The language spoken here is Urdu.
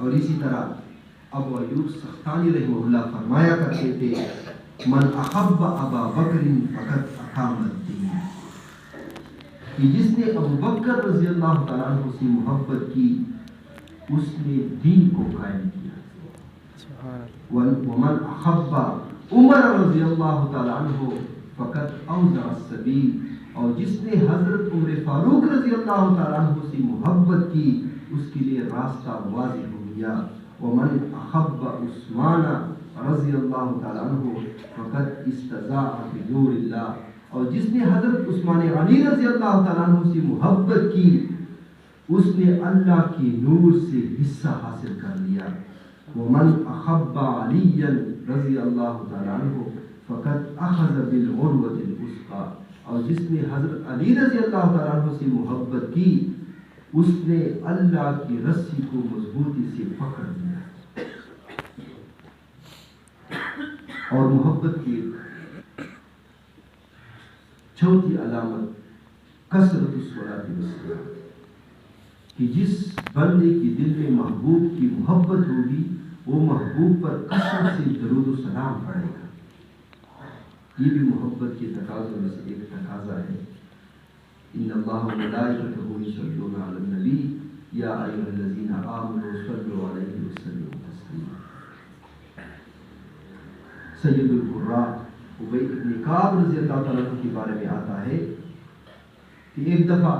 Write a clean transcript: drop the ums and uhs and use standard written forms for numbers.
اور اسی طرح ابو ایوب سختانی رحمہ اللہ فرمایا کرتے تھے من احب ابا بکر فقط اقام الدین، کہ جس نے ابو بکر رضی اللہ تعالیٰ عنہ سے محبت کی اس نے دین کو قائم کیا۔ ومن احب عمر رضی اللہ تعالیٰ عنہ فقط اوضع السبیل، اور جس نے حضرت عمر فاروق رضی اللہ تعالیٰ عنہ سے محبت کی اس کے لیے راستہ واضح ہو گیا۔ ومن احب عثمان رضی اللہ تعالیٰ عنہ فقط استضاء بنور اللہ، اور جس نے حضرت عثمان غنی رضی اللہ تعالیٰ عنہ سے محبت کی اس نے اللہ کی نور سے حصہ حاصل کر لیا۔ ومن احب علی رضی اللہ تعالیٰ عنہ فقط اخذ بالعروۃ الوثقی، اور جس نے حضرت علی رضی اللہ تعالیٰ عنہ سے محبت کی اس نے اللہ کی رسی کو مضبوطی سے پکڑ لیا۔ اور محبت کی چوتھی علامت کثرت الصلاۃ والسلام، کہ جس بندے کے دل میں محبوب کی محبت ہوگی وہ محبوب پر کثرت سے درود و سلام پڑھے گا۔ یہ بھی محبت کے تقاضوں میں سے ایک تقاضا ہے۔ ان اللہ وملائکتہ یصلون علی النبی یا ایھا الذین آمنوا صلوا علیہ وسلموا تسلیما۔ سید القراء ابی بن کعب رضی اللہ تعالیٰ عنہ کے بارے میں آتا ہے کہ ایک دفعہ